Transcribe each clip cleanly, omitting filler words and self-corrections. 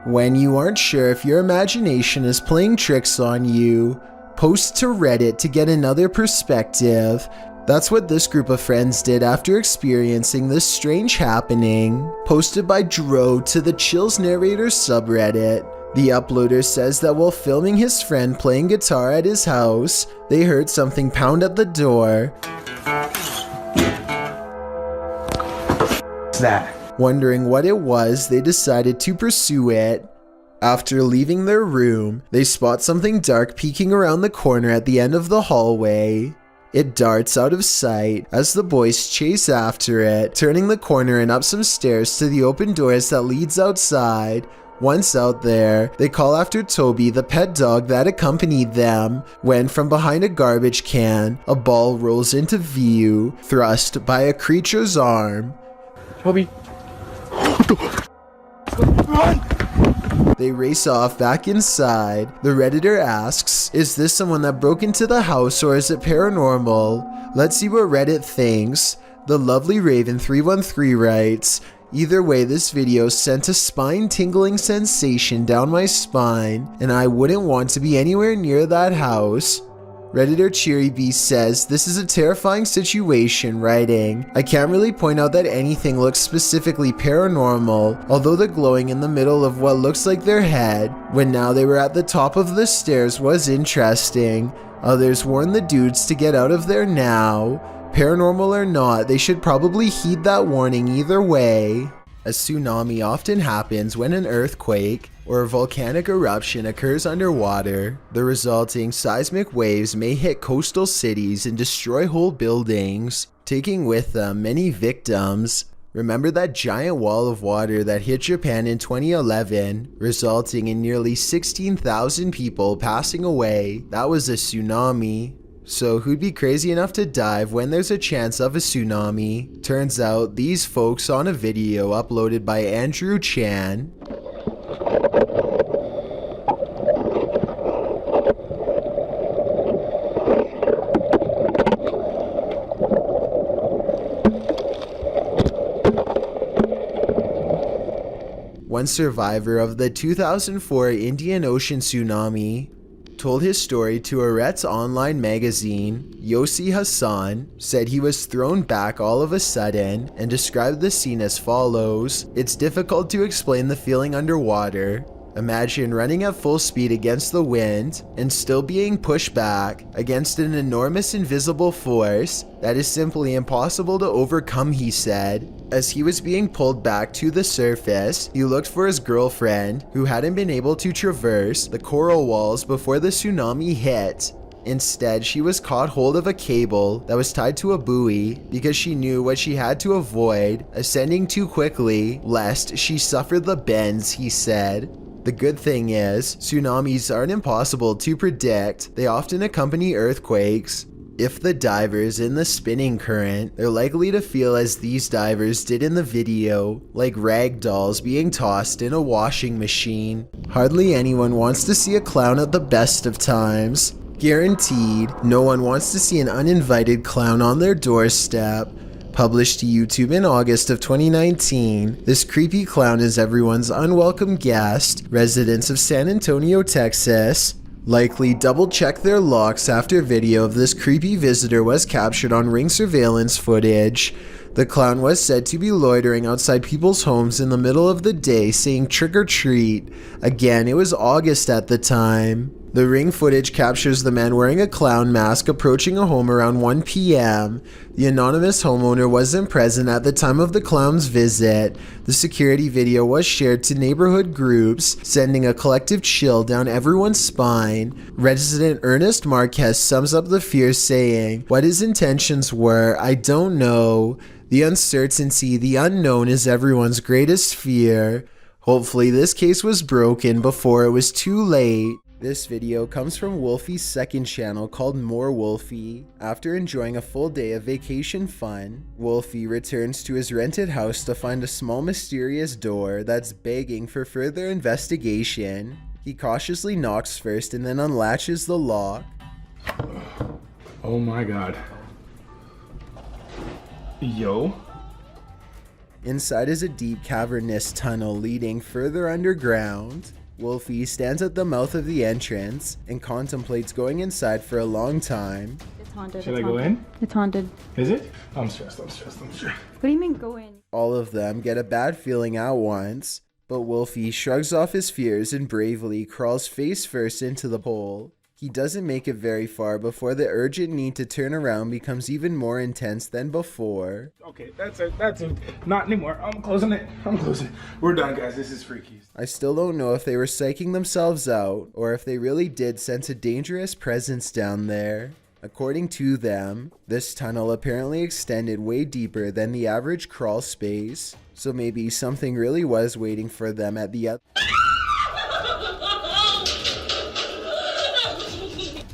When you aren't sure if your imagination is playing tricks on you, post to Reddit to get another perspective. That's what this group of friends did after experiencing this strange happening. Posted by Dro to the Chills Narrator subreddit. The uploader says that while filming his friend playing guitar at his house, they heard something pound at the door. What's that? Wondering what it was, they decided to pursue it. After leaving their room, they spot something dark peeking around the corner at the end of the hallway. It darts out of sight as the boys chase after it, turning the corner and up some stairs to the open doors that leads outside. Once out there, they call after Toby, the pet dog that accompanied them, when from behind a garbage can, a ball rolls into view, thrust by a creature's arm. Toby. Run! They race off back inside. The Redditor asks, is this someone that broke into the house or is it paranormal? Let's see what Reddit thinks. The lovely Raven313 writes, either way, this video sent a spine-tingling sensation down my spine, and I wouldn't want to be anywhere near that house. Redditor Cheery B says, this is a terrifying situation, writing, I can't really point out that anything looks specifically paranormal, although the glowing in the middle of what looks like their head, when now they were at the top of the stairs, was interesting. Others warn the dudes to get out of there now. Paranormal or not, they should probably heed that warning either way. A tsunami often happens when an earthquake or a volcanic eruption occurs underwater. The resulting seismic waves may hit coastal cities and destroy whole buildings, taking with them many victims. Remember that giant wall of water that hit Japan in 2011, resulting in nearly 16,000 people passing away? That was a tsunami. So who'd be crazy enough to dive when there's a chance of a tsunami? Turns out these folks on a video uploaded by Andrew Chan. One survivor of the 2004 Indian Ocean tsunami told his story to Aret's online magazine. Yossi Hassan said he was thrown back all of a sudden and described the scene as follows. It's difficult to explain the feeling underwater. Imagine running at full speed against the wind and still being pushed back against an enormous invisible force that is simply impossible to overcome, he said. As he was being pulled back to the surface, he looked for his girlfriend, who hadn't been able to traverse the coral walls before the tsunami hit. Instead, she was caught hold of a cable that was tied to a buoy because she knew what she had to avoid, ascending too quickly lest she suffer the bends, he said. The good thing is, tsunamis aren't impossible to predict. They often accompany earthquakes. If the diver's in the spinning current, they're likely to feel as these divers did in the video, like rag dolls being tossed in a washing machine. Hardly anyone wants to see a clown at the best of times. Guaranteed, no one wants to see an uninvited clown on their doorstep. Published to YouTube in August of 2019, this creepy clown is everyone's unwelcome guest. Residents of San Antonio, Texas likely double-check their locks after video of this creepy visitor was captured on Ring surveillance footage. The clown was said to be loitering outside people's homes in the middle of the day saying trick or treat. Again, it was August at the time. The Ring footage captures the man wearing a clown mask approaching a home around 1 p.m. The anonymous homeowner wasn't present at the time of the clown's visit. The security video was shared to neighborhood groups, sending a collective chill down everyone's spine. Resident Ernest Marquez sums up the fear saying, "What his intentions were, I don't know. The uncertainty, the unknown is everyone's greatest fear. Hopefully this case was broken before it was too late." This video comes from Wolfie's second channel called More Wolfie. After enjoying a full day of vacation fun, Wolfie returns to his rented house to find a small mysterious door that's begging for further investigation. He cautiously knocks first and then unlatches the lock. Oh my god. Yo. Inside is a deep cavernous tunnel leading further underground. Wolfie stands at the mouth of the entrance and contemplates going inside for a long time. It's haunted. Should I go in? It's haunted. Is it? I'm stressed. What do you mean go in? All of them get a bad feeling at once, but Wolfie shrugs off his fears and bravely crawls face first into the hole. He doesn't make it very far before the urgent need to turn around becomes even more intense than before. Okay, that's it. Not anymore. I'm closing it. We're done, guys. This is freaky. I still don't know if they were psyching themselves out or if they really did sense a dangerous presence down there. According to them, this tunnel apparently extended way deeper than the average crawl space, so maybe something really was waiting for them at the other.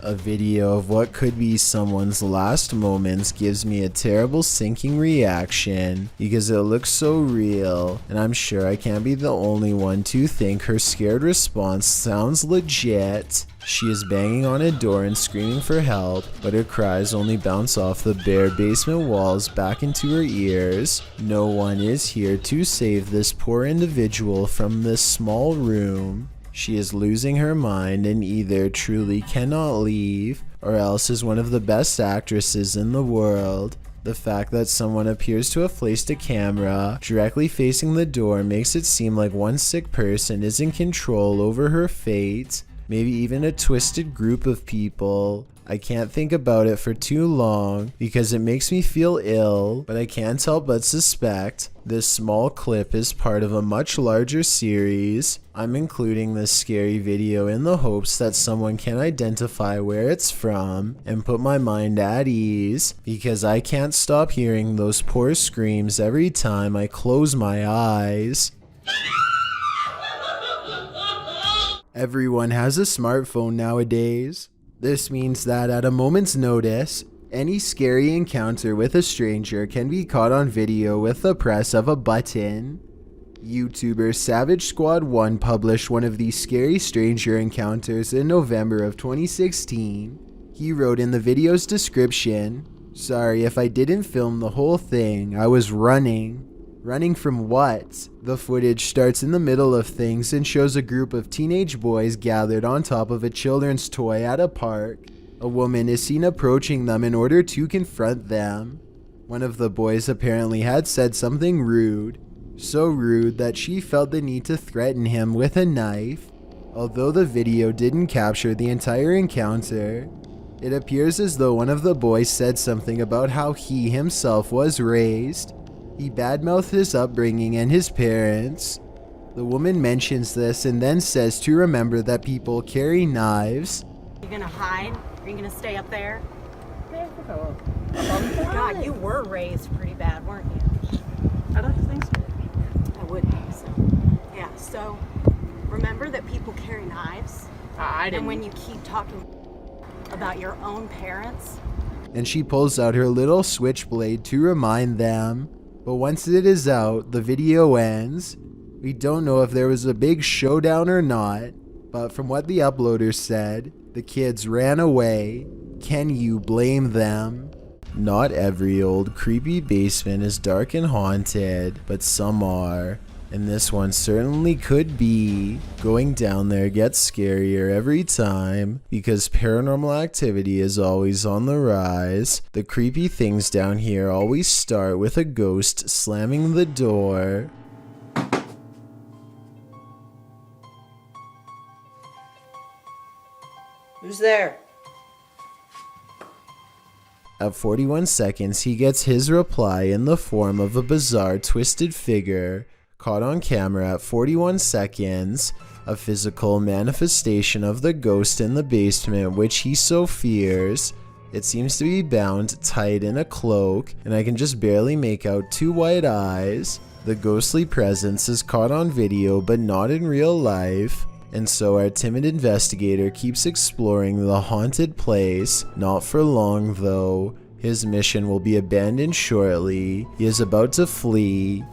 A video of what could be someone's last moments gives me a terrible sinking reaction because it looks so real, and I'm sure I can't be the only one to think her scared response sounds legit. She is banging on a door and screaming for help, but her cries only bounce off the bare basement walls back into her ears. No one is here to save this poor individual from this small room. She is losing her mind and either truly cannot leave, or else is one of the best actresses in the world. The fact that someone appears to have placed a camera directly facing the door makes it seem like one sick person is in control over her fate, maybe even a twisted group of people. I can't think about it for too long because it makes me feel ill, but I can't help but suspect this small clip is part of a much larger series. I'm including this scary video in the hopes that someone can identify where it's from and put my mind at ease, because I can't stop hearing those poor screams every time I close my eyes. Everyone has a smartphone nowadays. This means that at a moment's notice, any scary encounter with a stranger can be caught on video with the press of a button. YouTuber Savage Squad 1 published one of these scary stranger encounters in November of 2016. He wrote in the video's description, "Sorry if I didn't film the whole thing, I was running." Running from what? The footage starts in the middle of things and shows a group of teenage boys gathered on top of a children's toy at a park. A woman is seen approaching them in order to confront them. One of the boys apparently had said something rude, so rude that she felt the need to threaten him with a knife. Although the video didn't capture the entire encounter, it appears as though one of the boys said something about how he himself was raised. He badmouthed his upbringing and his parents. The woman mentions this and then says to remember that people carry knives. You gonna hide? Are you gonna stay up there? God, you were raised pretty bad, weren't you? I don't think so. I would think so. Yeah, so remember that people carry knives? I didn't. And when you keep talking about your own parents? And she pulls out her little switchblade to remind them. But once it is out, the video ends. We don't know if there was a big showdown or not, but from what the uploader said, the kids ran away. Can you blame them? Not every old creepy basement is dark and haunted, but some are. And this one certainly could be. Going down there gets scarier every time because paranormal activity is always on the rise. The creepy things down here always start with a ghost slamming the door. Who's there? At 41 seconds, he gets his reply in the form of a bizarre twisted figure. Caught on camera at 41 seconds, a physical manifestation of the ghost in the basement which he so fears. It seems to be bound tight in a cloak, and I can just barely make out two white eyes. The ghostly presence is caught on video but not in real life, and so our timid investigator keeps exploring the haunted place. Not for long though. His mission will be abandoned shortly. He is about to flee.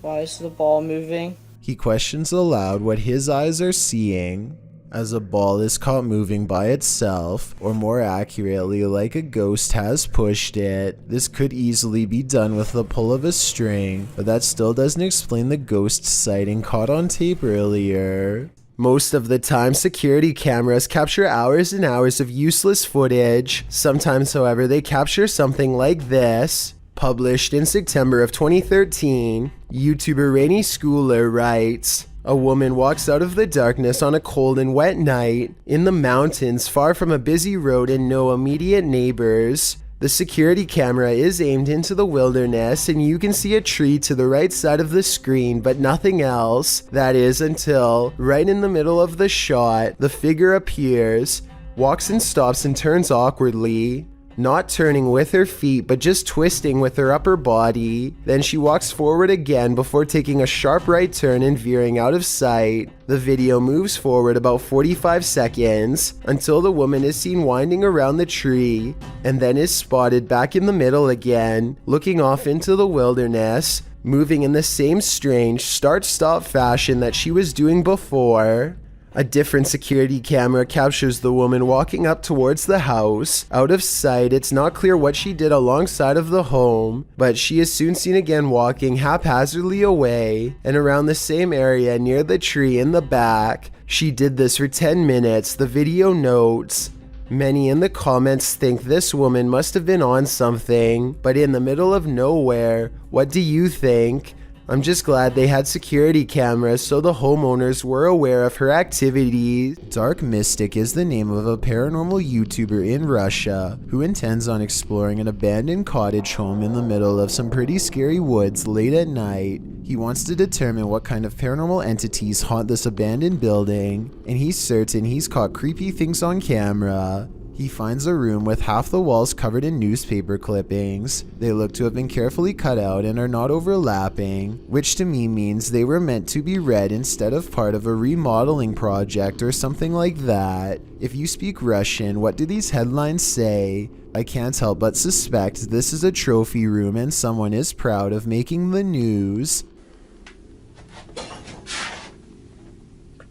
Why is the ball moving? He questions aloud what his eyes are seeing as a ball is caught moving by itself, or more accurately, like a ghost has pushed it. This could easily be done with the pull of a string, but that still doesn't explain the ghost sighting caught on tape earlier. Most of the time, security cameras capture hours and hours of useless footage. Sometimes, however, they capture something like this. Published in September of 2013, YouTuber Rainy Schooler writes, "A woman walks out of the darkness on a cold and wet night in the mountains far from a busy road and no immediate neighbors. The security camera is aimed into the wilderness and you can see a tree to the right side of the screen but nothing else. That is until, right in the middle of the shot, the figure appears, walks and stops and turns awkwardly. Not turning with her feet, but just twisting with her upper body. Then she walks forward again before taking a sharp right turn and veering out of sight. The video moves forward about 45 seconds until the woman is seen winding around the tree and then is spotted back in the middle again, looking off into the wilderness, moving in the same strange start-stop fashion that she was doing before. A different security camera captures the woman walking up towards the house. Out of sight, it's not clear what she did alongside of the home, but she is soon seen again walking haphazardly away and around the same area near the tree in the back. She did this for 10 minutes, the video notes. Many in the comments think this woman must have been on something, but in the middle of nowhere. What do you think? I'm just glad they had security cameras so the homeowners were aware of her activities." Dark Mystic is the name of a paranormal YouTuber in Russia who intends on exploring an abandoned cottage home in the middle of some pretty scary woods late at night. He wants to determine what kind of paranormal entities haunt this abandoned building, and he's certain he's caught creepy things on camera. He finds a room with half the walls covered in newspaper clippings. They look to have been carefully cut out and are not overlapping, which to me means they were meant to be read instead of part of a remodeling project or something like that. If you speak Russian, what do these headlines say? I can't help but suspect this is a trophy room and someone is proud of making the news.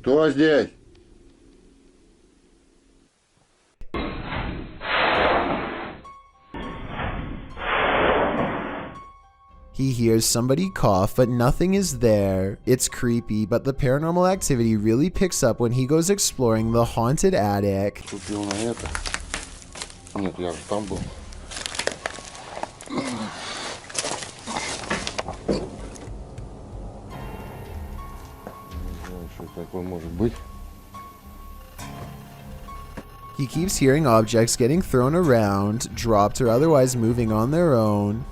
Кто здесь? He hears somebody cough, but nothing is there. It's creepy, but the paranormal activity really picks up when he goes exploring the haunted attic. Купил на это. Нет, я же там был. Не знаю, что такое может быть. He keeps hearing objects getting thrown around, dropped, or otherwise moving on their own.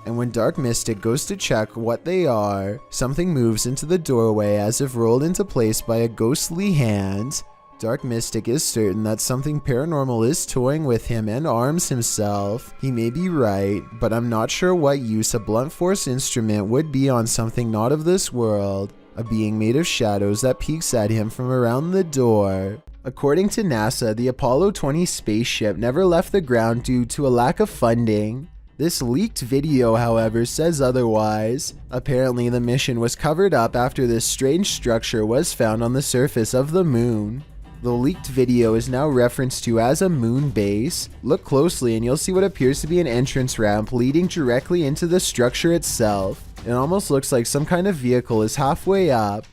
And when Dark Mystic goes to check what they are, something moves into the doorway as if rolled into place by a ghostly hand. Dark Mystic is certain that something paranormal is toying with him and arms himself. He may be right, but I'm not sure what use a blunt force instrument would be on something not of this world, a being made of shadows that peeks at him from around the door. According to NASA, the Apollo 20 spaceship never left the ground due to a lack of funding. This leaked video, however, says otherwise. Apparently, the mission was covered up after this strange structure was found on the surface of the moon. The leaked video is now referenced to as a moon base. Look closely and you'll see what appears to be an entrance ramp leading directly into the structure itself. It almost looks like some kind of vehicle is halfway up.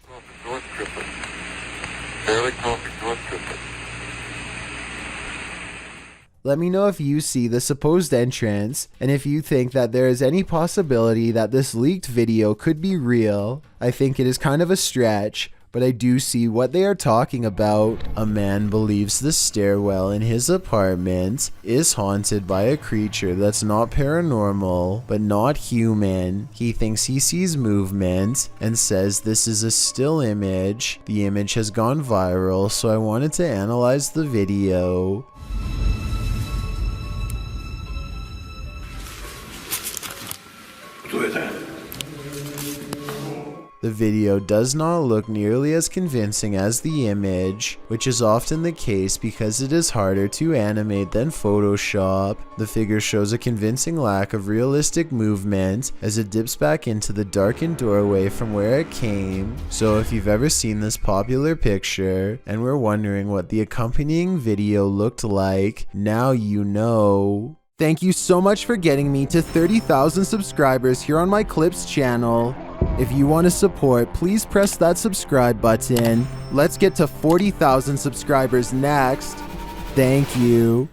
Let me know if you see the supposed entrance, and if you think that there is any possibility that this leaked video could be real. I think it is kind of a stretch, but I do see what they are talking about. A man believes the stairwell in his apartment is haunted by a creature that's not paranormal, but not human. He thinks he sees movement and says this is a still image. The image has gone viral, so I wanted to analyze the video. The video does not look nearly as convincing as the image, which is often the case because it is harder to animate than Photoshop. The figure shows a convincing lack of realistic movement as it dips back into the darkened doorway from where it came. So if you've ever seen this popular picture and were wondering what the accompanying video looked like, now you know. Thank you so much for getting me to 30,000 subscribers here on my Clips channel. If you want to support, please press that subscribe button. Let's get to 40,000 subscribers next. Thank you.